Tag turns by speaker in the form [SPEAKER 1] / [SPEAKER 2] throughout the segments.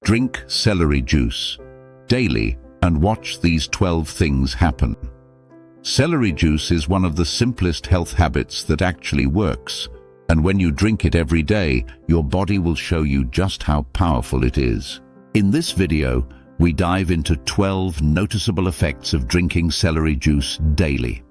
[SPEAKER 1] Drink celery juice daily and watch these 12 things happen. Celery juice is one of the simplest health habits that actually works, and when you drink it every day, your body will show you just how powerful it is. In this video, we dive into 12 noticeable effects of drinking celery juice daily.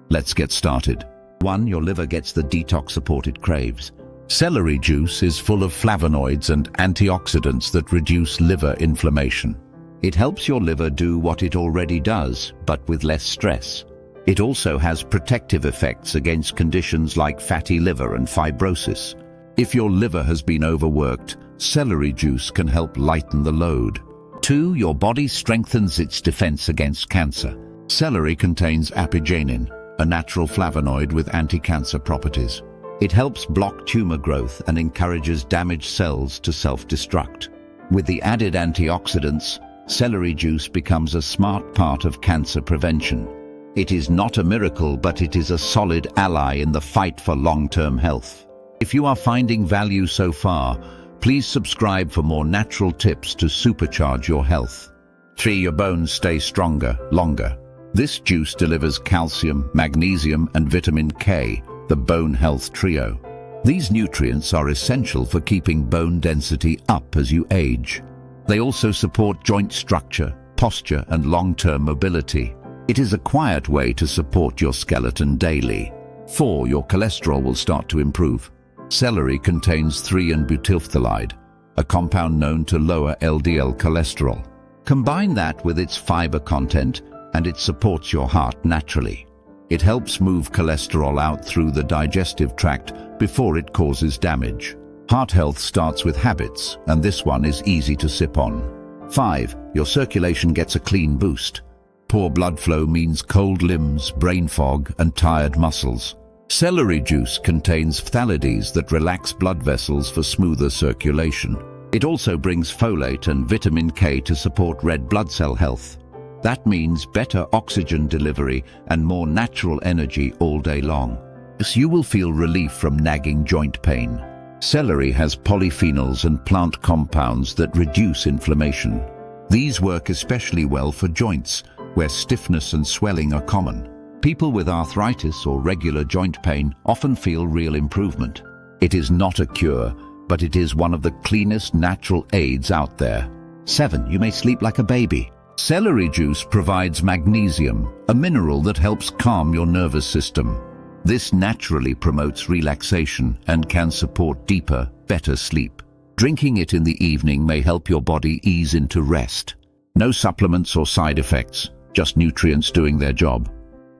[SPEAKER 1] Let's get started. 1. Your liver gets the detox support it craves. Celery juice is full of flavonoids and antioxidants that reduce liver inflammation. It helps your liver do what it already does, but with less stress. It also has protective effects against conditions like fatty liver and fibrosis. If your liver has been overworked, celery juice can help lighten the load. 2. Your body strengthens its defense against cancer. Celery contains apigenin, a natural flavonoid with anti-cancer properties. It helps block tumor growth and encourages damaged cells to self-destruct. With the added antioxidants, celery juice becomes a smart part of cancer prevention. It is not a miracle, but it is a solid ally in the fight for long-term health. If you are finding value so far, please subscribe for more natural tips to supercharge your health. 3. Your bones stay stronger, longer. This juice delivers calcium, magnesium, and vitamin K, the bone health trio. These nutrients are essential for keeping bone density up as you age. They also support joint structure, posture, and long-term mobility. It is a quiet way to support your skeleton daily. 4. Your cholesterol will start to improve. Celery contains 3-butylphthalide, a compound known to lower LDL cholesterol. Combine that with its fiber content, and it supports your heart naturally. It helps move cholesterol out through the digestive tract before it causes damage. Heart health starts with habits, and this one is easy to sip on. 5. Your circulation gets a clean boost. Poor blood flow means cold limbs, brain fog, and tired muscles. Celery juice contains phthalides that relax blood vessels for smoother circulation. It also brings folate and vitamin K to support red blood cell health. That means better oxygen delivery and more natural energy all day long. Thus, you will feel relief from nagging joint pain. Celery has polyphenols and plant compounds that reduce inflammation. These work especially well for joints, where stiffness and swelling are common. People with arthritis or regular joint pain often feel real improvement. It is not a cure, but it is one of the cleanest natural aids out there. 7. You may sleep like a baby. Celery juice provides magnesium, a mineral that helps calm your nervous system. This naturally promotes relaxation and can support deeper, better sleep. Drinking it in the evening may help your body ease into rest. No supplements or side effects, just nutrients doing their job.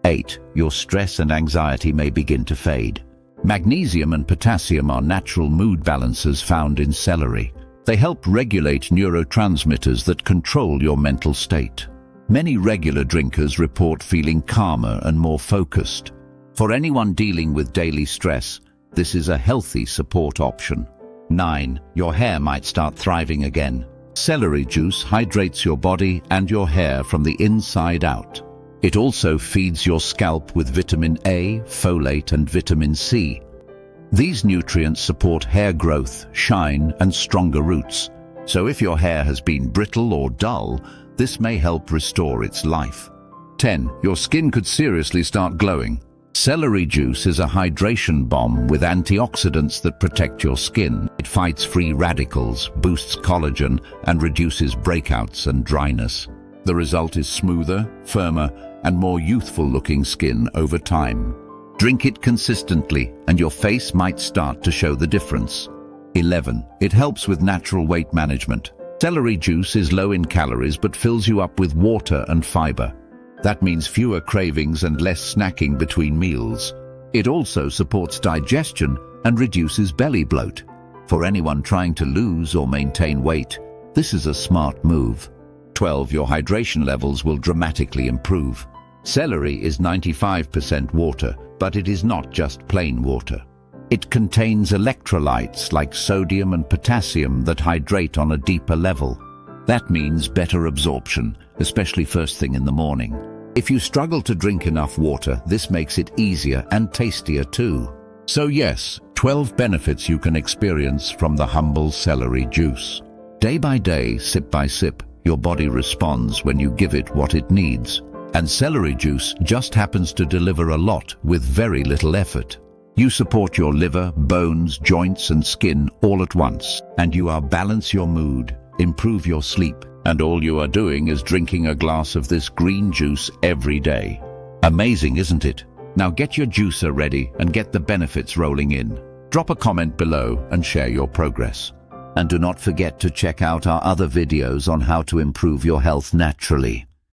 [SPEAKER 1] 8. Your stress and anxiety may begin to fade. Magnesium and potassium are natural mood balancers found in celery. They help regulate neurotransmitters that control your mental state. Many regular drinkers report feeling calmer and more focused. For anyone dealing with daily stress, this is a healthy support option. 9. Your hair might start thriving again. Celery juice hydrates your body and your hair from the inside out. It also feeds your scalp with vitamin A, folate, and vitamin C. These nutrients support hair growth, shine, and stronger roots. So if your hair has been brittle or dull, this may help restore its life. 10. Your skin could seriously start glowing. Celery juice is a hydration bomb with antioxidants that protect your skin. It fights free radicals, boosts collagen, and reduces breakouts and dryness. The result is smoother, firmer, and more youthful-looking skin over time. Drink it consistently, and your face might start to show the difference. 11. It helps with natural weight management. Celery juice is low in calories but fills you up with water and fiber. That means fewer cravings and less snacking between meals. It also supports digestion and reduces belly bloat. For anyone trying to lose or maintain weight, this is a smart move. 12. Your hydration levels will dramatically improve. Celery is 95% water, but it is not just plain water. It contains electrolytes like sodium and potassium that hydrate on a deeper level. That means better absorption, especially first thing in the morning. If you struggle to drink enough water, this makes it easier and tastier too. So yes, 12 benefits you can experience from the humble celery juice. Day by day, sip by sip, your body responds when you give it what it needs. And celery juice just happens to deliver a lot with very little effort. You support your liver, bones, joints and skin all at once, and you balance your mood, improve your sleep, and all you are doing is drinking a glass of this green juice every day. Amazing, isn't it? Now get your juicer ready and get the benefits rolling in. Drop a comment below and share your progress. And do not forget to check out our other videos on how to improve your health naturally.